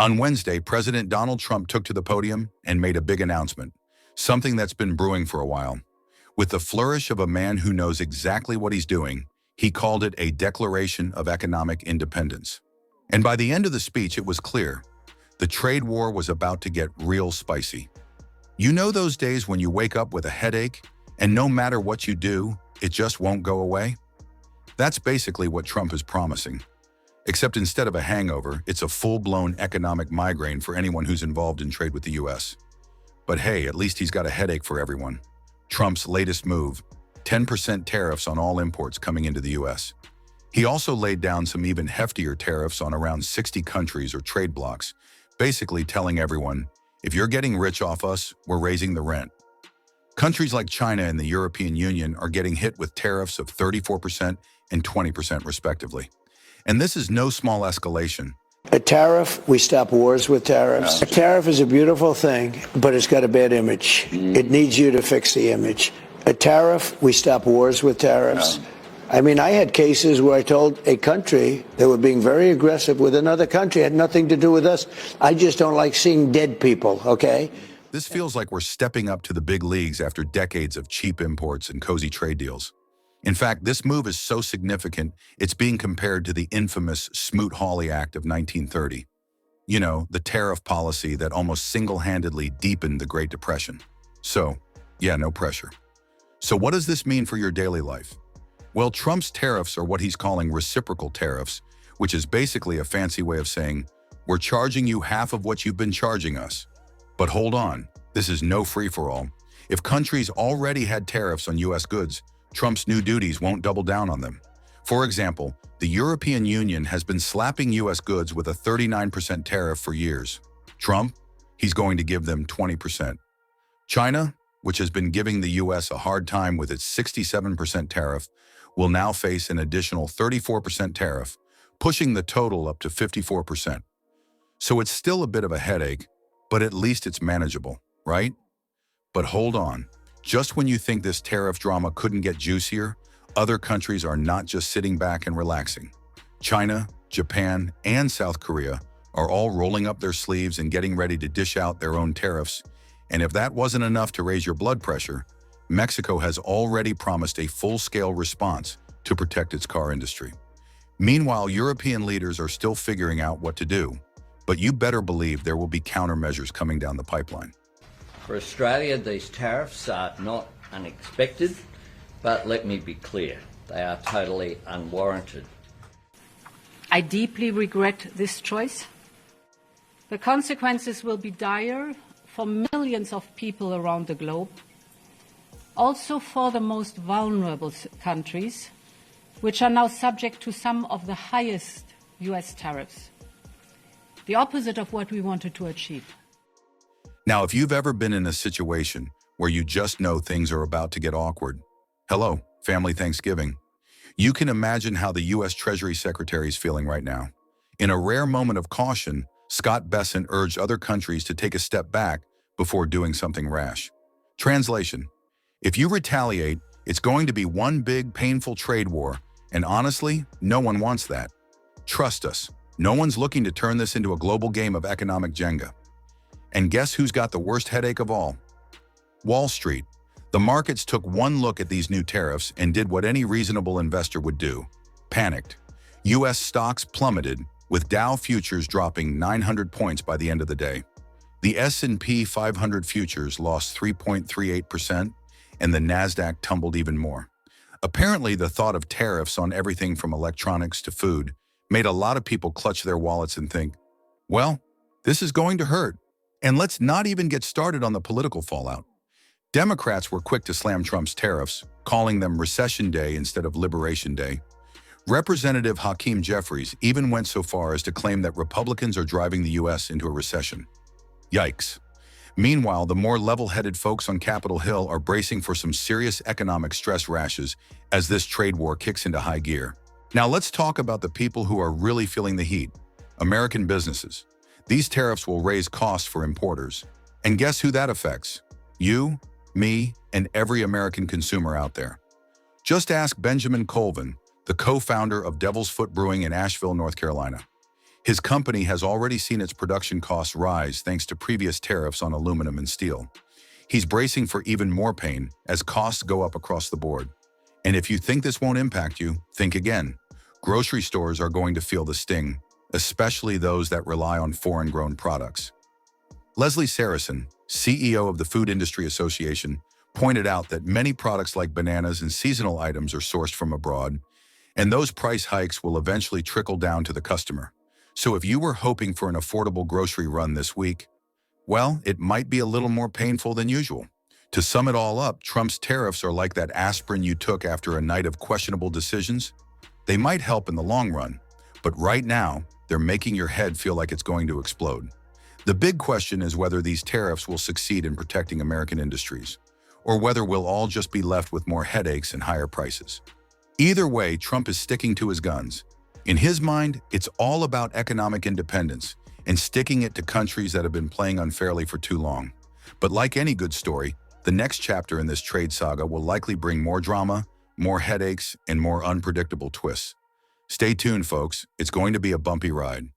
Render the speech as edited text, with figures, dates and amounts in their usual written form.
On Wednesday, President Donald Trump took to the podium and made a big announcement, something that's been brewing for a while. With the flourish of a man who knows exactly what he's doing, he called it a declaration of economic independence. And by the end of the speech, it was clear. The trade war was about to get real spicy. You know those days when you wake up with a headache, and no matter what you do, it just won't go away? That's basically what Trump is promising. Except instead of a hangover, it's a full-blown economic migraine for anyone who's involved in trade with the US. But hey, at least he's got a headache for everyone. Trump's latest move, 10% tariffs on all imports coming into the US. He also laid down some even heftier tariffs on around 60 countries or trade blocs, basically telling everyone, if you're getting rich off us, we're raising the rent. Countries like China and the European Union are getting hit with tariffs of 34% and 20% respectively. And this is no small escalation. A tariff, we stop wars with tariffs. A tariff is a beautiful thing, but it's got a bad image. It needs you to fix the image. A tariff, we stop wars with tariffs. I mean, I had cases where I told a country they were being very aggressive with another country. It had nothing to do with us. I just don't like seeing dead people, okay? This feels like we're stepping up to the big leagues after decades of cheap imports and cozy trade deals. In fact, this move is so significant, it's being compared to the infamous Smoot-Hawley Act of 1930. You know, the tariff policy that almost single-handedly deepened the Great Depression. So, yeah, no pressure. So what does this mean for your daily life? Well, Trump's tariffs are what he's calling reciprocal tariffs, which is basically a fancy way of saying, we're charging you half of what you've been charging us. But hold on, this is no free-for-all. If countries already had tariffs on US goods, Trump's new duties won't double down on them. For example, the European Union has been slapping US goods with a 39% tariff for years. Trump, he's going to give them 20%. China, which has been giving the US a hard time with its 67% tariff, will now face an additional 34% tariff, pushing the total up to 54%. So it's still a bit of a headache, but at least it's manageable, right? But hold on. Just when you think this tariff drama couldn't get juicier, other countries are not just sitting back and relaxing. China, Japan, and South Korea are all rolling up their sleeves and getting ready to dish out their own tariffs. And if that wasn't enough to raise your blood pressure, Mexico has already promised a full-scale response to protect its car industry. Meanwhile, European leaders are still figuring out what to do, but you better believe there will be countermeasures coming down the pipeline. For Australia, these tariffs are not unexpected, but let me be clear, they are totally unwarranted. I deeply regret this choice. The consequences will be dire for millions of people around the globe, also for the most vulnerable countries, which are now subject to some of the highest US tariffs. The opposite of what we wanted to achieve. Now, if you've ever been in a situation where you just know things are about to get awkward, hello, family Thanksgiving, you can imagine how the U.S. Treasury Secretary is feeling right now. In a rare moment of caution, Scott Bessent urged other countries to take a step back before doing something rash. Translation: if you retaliate, it's going to be one big, painful trade war, and honestly, no one wants that. Trust us, no one's looking to turn this into a global game of economic Jenga. And guess who's got the worst headache of all? Wall Street. The markets took one look at these new tariffs and did what any reasonable investor would do: panicked. U.S. stocks plummeted, with Dow futures dropping 900 points by the end of the day. The S&P 500 futures lost 3.38%, and the Nasdaq tumbled even more. Apparently, the thought of tariffs on everything from electronics to food made a lot of people clutch their wallets and think, well, this is going to hurt. And let's not even get started on the political fallout. Democrats were quick to slam Trump's tariffs, calling them Recession Day instead of Liberation Day. Representative Hakeem Jeffries even went so far as to claim that Republicans are driving the U.S. into a recession. Yikes. Meanwhile, the more level-headed folks on Capitol Hill are bracing for some serious economic stress rashes as this trade war kicks into high gear. Now let's talk about the people who are really feeling the heat: American businesses. These tariffs will raise costs for importers. And guess who that affects? You, me, and every American consumer out there. Just ask Benjamin Colvin, the co-founder of Devil's Foot Brewing in Asheville, North Carolina. His company has already seen its production costs rise thanks to previous tariffs on aluminum and steel. He's bracing for even more pain as costs go up across the board. And if you think this won't impact you, think again. Grocery stores are going to feel the sting, especially those that rely on foreign-grown products. Leslie Saracen, CEO of the Food Industry Association, pointed out that many products like bananas and seasonal items are sourced from abroad, and those price hikes will eventually trickle down to the customer. So if you were hoping for an affordable grocery run this week, well, it might be a little more painful than usual. To sum it all up, Trump's tariffs are like that aspirin you took after a night of questionable decisions. They might help in the long run, but right now, they're making your head feel like it's going to explode. The big question is whether these tariffs will succeed in protecting American industries, or whether we'll all just be left with more headaches and higher prices. Either way, Trump is sticking to his guns. In his mind, it's all about economic independence and sticking it to countries that have been playing unfairly for too long. But like any good story, the next chapter in this trade saga will likely bring more drama, more headaches, and more unpredictable twists. Stay tuned, folks. It's going to be a bumpy ride.